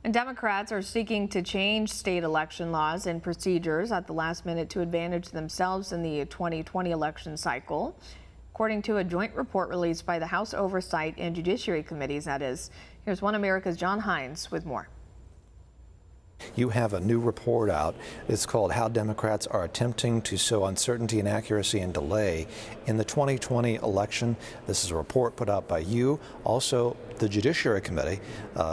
And Democrats are seeking to change state election laws and procedures at the last minute to advantage themselves in the 2020 election cycle, according to a joint report released by the House Oversight and Judiciary committees, that is. Here's One America's John Hines with more. You have a new report out. It's called How Democrats Are Attempting to Sow Uncertainty, Inaccuracy, and Delay in the 2020 Election. This is a report put out by you, also the Judiciary Committee,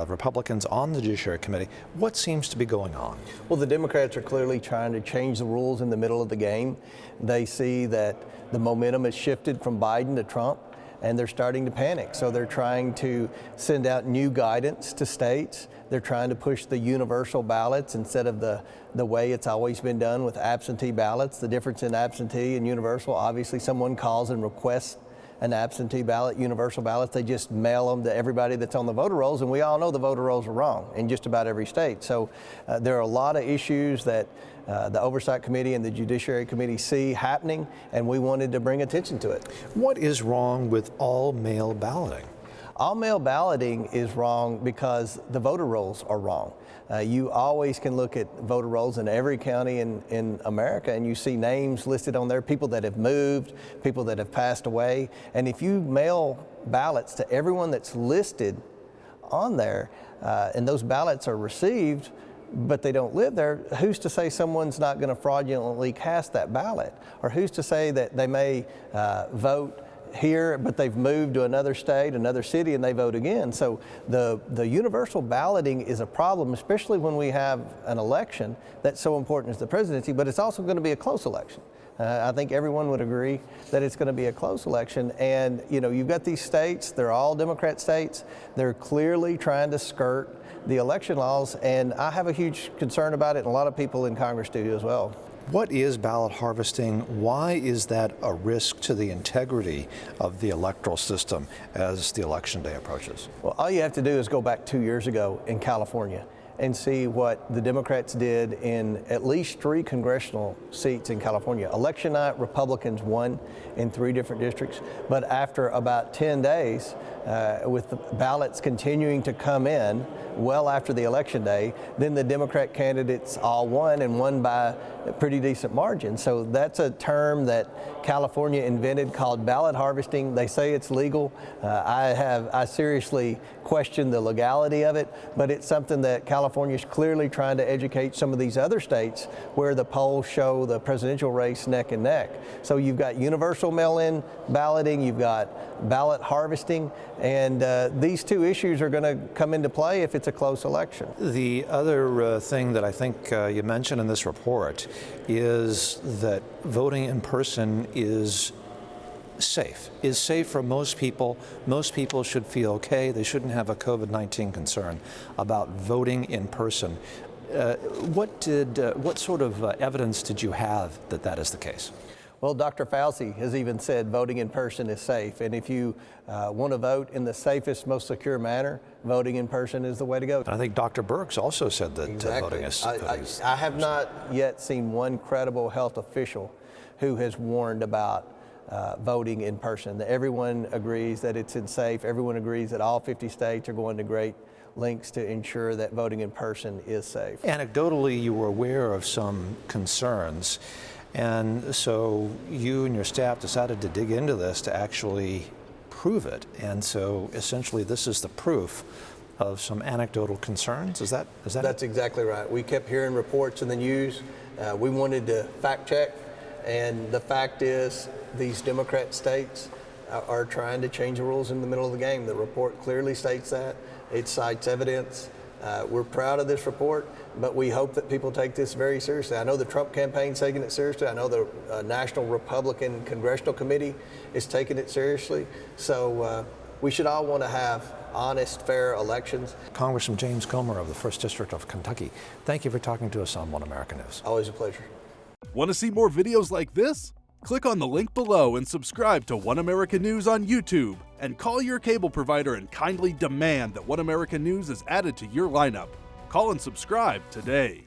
Republicans on the Judiciary Committee. What seems to be going on? Well, the Democrats are clearly trying to change the rules in the middle of the game. They see that the momentum has shifted from Biden to Trump, and they're starting to panic. So they're trying to send out new guidance to states. They're trying to push the universal ballots instead of the way it's always been done with absentee ballots. The difference in absentee and universal, obviously someone calls and requests an absentee ballot, universal ballots, they just mail them to everybody that's on the voter rolls, and we all know the voter rolls are wrong in just about every state. So there are a lot of issues that the Oversight Committee and the Judiciary Committee see happening, and we wanted to bring attention to it. What is wrong with all mail balloting? All mail balloting is wrong because the voter rolls are wrong. You always can look at voter rolls in every county in America, and you see names listed on there, people that have moved, people that have passed away. And if you mail ballots to everyone that's listed on there, and those ballots are received, but they don't live there, who's to say someone's not going to fraudulently cast that ballot? Or who's to say that they may vote here, but they've moved to another state, another city, and they vote again? So the universal balloting is a problem, especially when we have an election that's so important as the presidency, but it's also going to be a close election. I think everyone would agree that it's going to be a close election. And, you know, you've got these states, they're all Democrat states. They're clearly trying to skirt the election laws, and I have a huge concern about it, and a lot of people in Congress do as well. What is ballot harvesting? Why is that a risk to the integrity of the electoral system as the election day approaches? Well, all you have to do is go back 2 years ago in California and see what the Democrats did in at least 3 congressional seats in California. Election night, Republicans won in 3 different districts, but after about 10 days, with the ballots continuing to come in well after the election day, then the Democrat candidates all won, and won by a pretty decent margin. So that's a term that California invented called ballot harvesting. They say it's legal. I seriously question the legality of it, but it's something that California is clearly trying to educate some of these other states where the polls show the presidential race neck and neck. So you've got universal mail-in balloting, you've got ballot harvesting, and these 2 issues are going to come into play if it's a close election. The other thing that I think you mentioned in this report is that voting in person is safe for most people. Most people should feel okay. They shouldn't have a COVID-19 concern about voting in person. What sort of evidence did you have that that is the case? Well, Dr. Fauci has even said voting in person is safe, and if you want to vote in the safest, most secure manner, voting in person is the way to go. I think Dr. Birx also said that voting is safe. I have not yet seen one credible health official who has warned about voting in person. Everyone agrees that it's safe. Everyone agrees that all 50 states are going to great lengths to ensure that voting in person is safe. Anecdotally, you were aware of some concerns, and so you and your staff decided to dig into this to actually prove it. And so essentially this is the proof of some anecdotal concerns. Is that That's exactly right. We kept hearing reports in the news. We wanted to fact check, and the fact is these Democrat states are trying to change the rules in the middle of the game. The report clearly states that. It cites evidence. We're proud of this report, but we hope that people take this very seriously. I know the Trump campaign's taking it seriously. I know the National Republican Congressional Committee is taking it seriously. So we should all want to have honest, fair elections. Congressman James Comer of the 1st District of Kentucky, thank you for talking to us on One America News. Always a pleasure. Want to see more videos like this? Click on the link below and subscribe to One America News on YouTube, and call your cable provider and kindly demand that One America News is added to your lineup. Call and subscribe today.